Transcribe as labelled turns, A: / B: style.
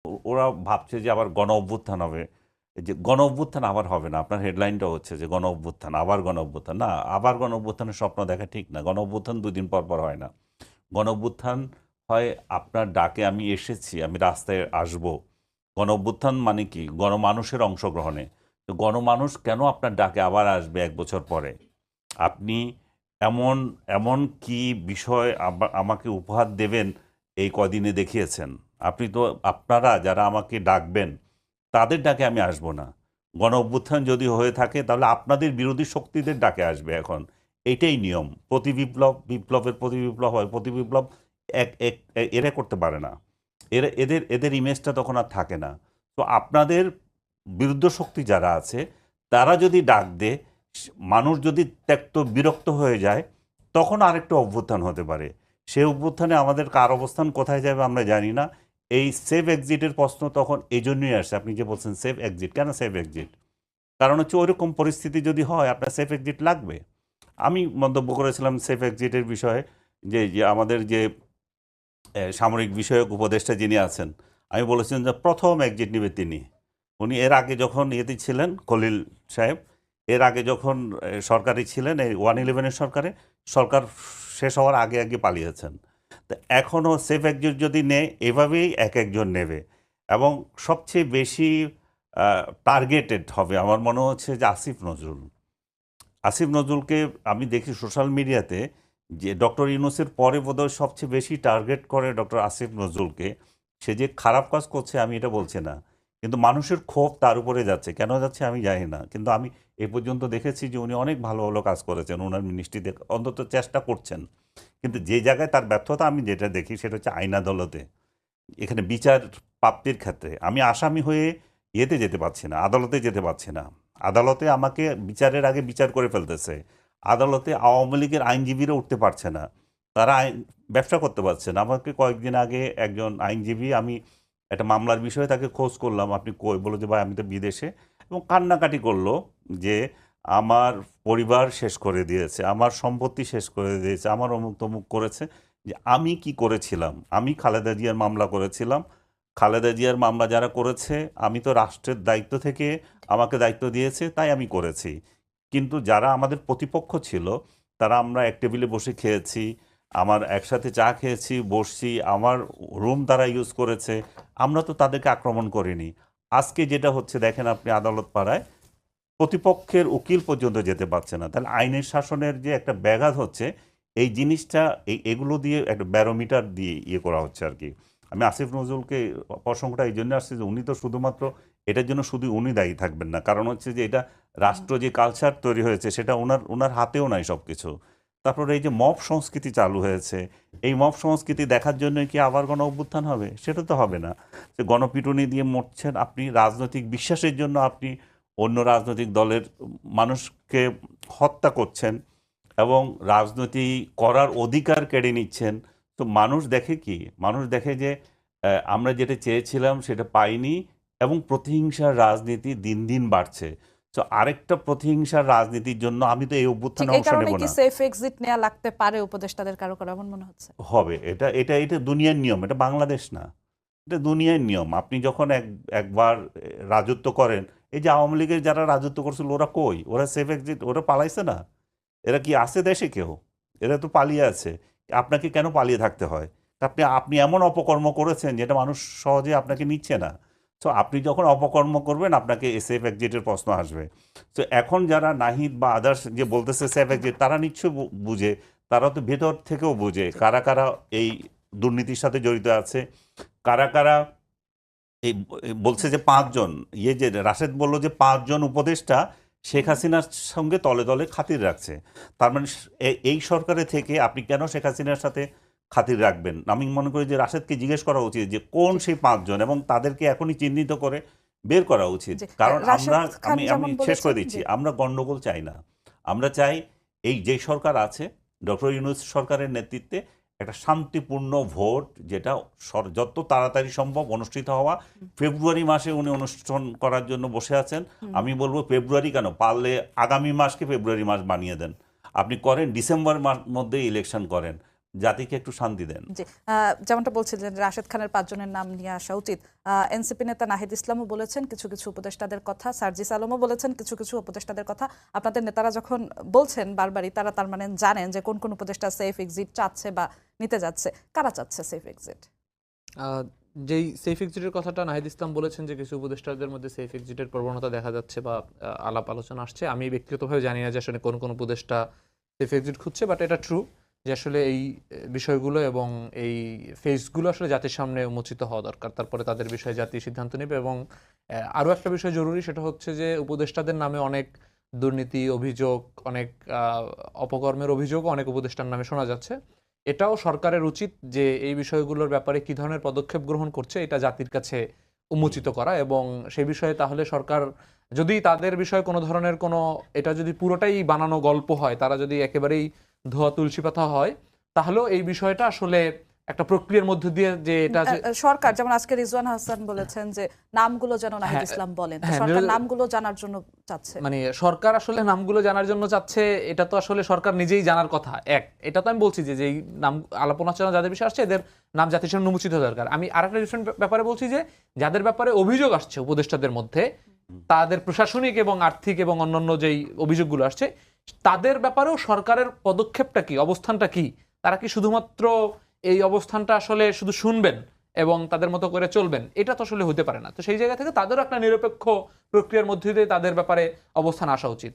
A: ওরা ভাবছে যে আবার গণ অভ্যুত্থান হবে। এই যে গণ অভ্যুত্থান আবার হবে না। আপনার হেডলাইনটা হচ্ছে যে গণ অভ্যুত্থান, আবার গণ অভ্যুত্থান। না, আবার গণ অভ্যুত্থানের স্বপ্ন দেখা ঠিক না। গণ অভ্যুত্থান ২ দিন পর, পর হয় না। গণ অভ্যুত্থান হয় আপনার ডাকে আমি এসেছি, আমি রাস্তায় আসবো। গণ অভ্যুত্থান মানে কি? গণমানুষের অংশগ্রহণে। তো গণমানুষ কেন আপনার ডাকে আবার আসবে ১ বছর পরে? আপনি এমন এমন কি বিষয় আমাকে উপহার দেবেন এই কদিনে দেখিয়েছেন। আপনি তো আপনারা যারা আমাকে ডাকবেন তাদের ডাকে আমি আসব না। গণ অভ্যুত্থান যদি হয়ে থাকে তাহলে আপনাদের বিরোধী শক্তিদের ডাকে আসবে এখন। এইটাই নিয়ম। প্রতি বিপ্লব, বিপ্লবের প্রতি বিপ্লব হয়। প্রতি বিপ্লব এক এক এরা করতে পারে না। এদের ইমেজটা তখন আর থাকে না। তো আপনাদের বিরুদ্ধ শক্তি যারা আছে তারা যদি ডাক দেয়, মানুষ যদি ত্যক্ত বিরক্ত হয়ে যায়, তখন আরেকটা অভ্যুত্থান হতে পারে। সেই অভ্যুত্থানে আমাদের কার অবস্থান কোথায় যাবে আমরা জানি না। এই সেফ এক্সিটের প্রশ্ন তখন এই জন্যই আসে। আপনি যে বলছেন সেফ এক্সিট, কেন সেফ এক্সিট? কারণ হচ্ছে ওইরকম পরিস্থিতি যদি হয় আপনার সেফ এক্সিট লাগবে। আমি মন্তব্য করেছিলাম সেফ এক্সিটের বিষয়ে যে আমাদের যে সামরিক বিষয়ক উপদেষ্টা যিনি আছেন, আমি বলেছিলাম যে প্রথম এক্সিট নেবে তিনি। উনি এর আগে যখন ইয়েতে ছিলেন খলিল সাহেব, এর আগে যখন সরকারি ছিলেন এই 111-এর সরকারে, সরকার শেষ হওয়ার আগে আগে পালিয়েছেন। তো এখনও সেফ এক্সিট যদি নেয় এভাবেই এক একজন নেবে এবং সবচেয়ে বেশি টার্গেটেড হবে আমার মনে হচ্ছে যে আসিফ নজরুল। আসিফ নজরুলকে আমি দেখি সোশ্যাল মিডিয়াতে যে ডক্টর ইউনূসের পরে বোধহয় সবচেয়ে বেশি টার্গেট করে ডক্টর আসিফ নজরুলকে। সে যে খারাপ কাজ করছে আমি এটা বলছি না। কিন্তু মানুষের ক্ষোভ তার উপরে যাচ্ছে। কেন যাচ্ছে আমি জানি না। কিন্তু আমি এ পর্যন্ত দেখেছি যে উনি অনেক ভালো, ভালো কাজ করেছেন। উনার মিনিস্ট্রিতে অন্তত চেষ্টা করছেন। কিন্তু যে জায়গায় তার ব্যর্থতা আমি যেটা দেখি সেটা হচ্ছে আইন আদালতে। এখানে বিচার প্রাপ্তির ক্ষেত্রে আমি আসামি হয়ে ইয়েতে যেতে পারছি না, আদালতে যেতে পারছি না। আদালতে আমাকে বিচারের আগে বিচার করে ফেলতেছে। আদালতে আওয়ামী লীগের আইনজীবীরা উঠতে পারছে না। তারা ব্যবসা করতে পারছে না। আমাকে কয়েকদিন আগে একজন আইনজীবী, আমি একটা মামলার বিষয়ে তাকে খোঁজ করলাম, আপনি কই? বলল যে ভাই আমি তো বিদেশে, এবং কান্নাকাটি করলো যে আমার পরিবার শেষ করে দিয়েছে, আমার সম্পত্তি শেষ করে দিয়েছে, আমার অমুক তমুক করেছে। যে আমি কি করেছিলাম? আমি খালেদা জিয়ার মামলা করেছিলাম। খালেদা জিয়ার মামলা যারা করেছে, আমি তো রাষ্ট্রের দায়িত্ব থেকে আমাকে দায়িত্ব দিয়েছে তাই আমি করেছি। কিন্তু যারা আমাদের প্রতিপক্ষ ছিল তারা, আমরা এক টেবিলে বসে খেয়েছি, আমার একসাথে চা খেয়েছি, বসছি, আমার রুম তারা ইউজ করেছে। আমরা তো তাদেরকে আক্রমণ করিনি। আজকে যেটা হচ্ছে দেখেন আপনি আদালত পাড়ায় প্রতিপক্ষের উকিল পর্যন্ত যেতে পারছে না। তাহলে আইনের শাসনের যে একটা ব্যাঘাত হচ্ছে, এই জিনিসটা এগুলো দিয়ে একটা ব্যারোমিটার দিয়ে ইয়ে করা হচ্ছে আর কি। আমি আসিফ নজরুলকে প্রসঙ্গটা এই জন্য আসছে যে উনি তো শুধুমাত্র এটার জন্য শুধু উনি দায়ী থাকবেন না। কারণ হচ্ছে যে এটা রাষ্ট্র যে কালচার তৈরি হয়েছে সেটা ওনার হাতেও নাই সব কিছু। তারপরে এই যে মব সংস্কৃতি চালু হয়েছে, এই মব সংস্কৃতি দেখার জন্য কি আবার গণ অভ্যুত্থান হবে? সেটা তো হবে না। যে গণপিটুনি দিয়ে মরছেন আপনি, রাজনৈতিক বিশ্বাসের জন্য আপনি অন্য রাজনৈতিক দলের মানুষকে হত্যা করছেন এবং রাজনীতি করার অধিকার কেড়ে নিচ্ছেন। তো মানুষ দেখে কি? মানুষ দেখে যে আমরা যেটা চেয়েছিলাম সেটা পাইনি এবং প্রতিহিংসার রাজনীতি দিন দিন বাড়ছে। তো আরেকটা প্রতিহিংসার রাজনীতির জন্য আমি তো এই
B: ঠিক
A: অভ্যুত্থানে
B: এই
A: অংশ
B: কারণে
A: নেব
B: কি
A: না।
B: সেফ এক্সিট নেওয়া লাগতে পারে উপদেষ্টাদের কারো কারো, এমন মনে হচ্ছে?
A: হবে এটা এটা এটা দুনিয়ার নিয়ম, এটা বাংলাদেশ না। এটা দুনিয়ার নিয়ম। আপনি যখন একবার রাজত্ব করেন, এই যে আওয়ামী লীগের যারা রাজত্ব করছিল ওরা কই? ওরা সেফ এক্সিট, ওরা পালাইছে না? এরা কি আছে দেশে কেউ? এরা তো পালিয়ে আছে। আপনাকে কেন পালিয়ে থাকতে হয়? আপনি আপনি এমন অপকর্ম করেছেন যেটা মানুষ সহজে আপনাকে নিচ্ছে না। তো আপনি যখন অপকর্ম করবেন আপনাকে সেফ এক্সিটের প্রশ্ন আসবে। তো এখন যারা নাহিদ বা আদার্স যে বলতেছে সেফ এক্সিট, তারা নিশ্চয়ই বুঝে, তারা তো ভেতর থেকেও বুঝে কারা কারা এই দুর্নীতির সাথে জড়িত আছে, কারা কারা এই বলছে যে ৫ জন, ইয়ে যে রাশেদ বলল যে ৫ জন উপদেষ্টা শেখ হাসিনার সঙ্গে তলে তলে খাতির রাখছে। তার মানে এই সরকারে থেকে আপনি কেন শেখ হাসিনার সাথে খাতির রাখবেন? আমি মনে করি যে রাশেদকে জিজ্ঞেস করা উচিত যে কোন
B: জি
A: সেই ৫ জন, এবং তাদেরকে এখনই চিহ্নিত করে বের করা উচিত।
B: জি
A: কারণ
B: রাশেদ
A: আমরা,
B: খান
A: আমি আমি
B: যেমন
A: শেষ
B: বলেছেন
A: করে দিচ্ছি,
B: যে
A: আমরা গণ্ডগোল চাই না। আমরা চাই এই যে সরকার আছে, ডক্টর ইউনূস সরকারের নেতৃত্বে একটা শান্তিপূর্ণ ভোট, যেটা যত তাড়াতাড়ি সম্ভব অনুষ্ঠিত হওয়া। ফেব্রুয়ারি মাসে উনি অনুষ্ঠান করার জন্য বসে আছেন। আমি বলবো ফেব্রুয়ারি কেন, পারলে আগামী মাসকে ফেব্রুয়ারি মাস বানিয়ে দেন। আপনি করেন ডিসেম্বর মাস মধ্যে ইলেকশন করেন। জাতিকে একটু শান্তি দেন।
B: জি, যেমনটা বলছিলেন রাশেদ খানের 5 জনের নাম নিয়ে আসা উচিত। এনসিপি নেতা নাহিদ ইসলামও বলেছেন কিছু কিছু উপদেষ্টাদের কথা, সার্জিস আলমও বলেছেন কিছু কিছু উপদেষ্টাদের কথা। আপনাদের নেতারা যখন বলছেন বারবারই, তারা তার মানে জানেন যে কোন কোন উপদেষ্টা সেফ এক্সিট চাচ্ছে বা নিতে যাচ্ছে। কারা চাচ্ছে সেফ এক্সিট?
C: যেই সেফ এক্সিটের কথাটা নাহিদ ইসলাম বলেছেন যে কিছু উপদেষ্টাদের মধ্যে সেফ এক্সিটের প্রবণতা দেখা যাচ্ছে বা আলাপ আলোচনা আসছে, আমি ব্যক্তিগতভাবে জানি না যে আসলে কোন কোন উপদেষ্টা সেফ এক্সিট খুঁজছে, বাট এটা ট্রু যে আসলে এই বিষয়গুলো এবং এই ফেসগুলো আসলে জাতির সামনে উন্মোচিত হওয়া দরকার, তারপরে তাদের বিষয়ে জাতি সিদ্ধান্ত নেবে। এবং আরও একটা বিষয় জরুরি, সেটা হচ্ছে যে উপদেষ্টাদের নামে অনেক দুর্নীতি অভিযোগ, অনেক অপকর্মের অভিযোগ অনেক উপদেষ্টার নামে শোনা যাচ্ছে। এটাও সরকারের উচিত যে এই বিষয়গুলোর ব্যাপারে কি ধরনের পদক্ষেপ গ্রহণ করছে এটা জাতির কাছে উন্মোচিত করা, এবং সেই বিষয়ে তাহলে সরকার যদি তাদের বিষয়ে কোনো ধরনের কোনো, এটা যদি পুরোটাই বানানো গল্প হয়, তারা যদি একেবারেই ধোয়া তুলসী পাতা হয়, তাহলেও এই বিষয়টা আসলে একটা প্রক্রিয়ার মধ্যে দিয়ে যে এটা
B: সরকার যেমন আজকে রিজওয়ান হাসান বলেছেন যে নামগুলো যেন নাহিদ ইসলাম বলেন, তো সরকার নামগুলো জানার জন্য চাচ্ছে।
C: মানে সরকার আসলে নামগুলো জানার জন্য চাচ্ছে, এটা তো আসলে সরকার নিজেই জানার কথা। এটা তো আমি বলছি যে যেই নাম আলাপ আলোচনা যাদের বিষয় আসছে এদের নাম জাতির সামনে উন্মোচিত হওয়া দরকার। আমি আরেকটা ডিফারেন্ট ব্যাপারে বলছি যে যাদের ব্যাপারে অভিযোগ আসছে উপদেষ্টাদের মধ্যে, তাদের প্রশাসনিক এবং আর্থিক এবং অন্যান্য যেই অভিযোগগুলো আসছে, তাদের ব্যাপারেও সরকারের পদক্ষেপটা কি, অবস্থানটা কি? তারা কি শুধুমাত্র এই অবস্থানটা আসলে শুধু শুনবেন এবং তাদের মতো করে চলবেন? এটা তো আসলে হতে পারে না। তো সেই জায়গা থেকে তাদেরও একটা নিরপেক্ষ প্রক্রিয়ার মধ্যে দিয়ে তাদের ব্যাপারে অবস্থান আসা উচিত।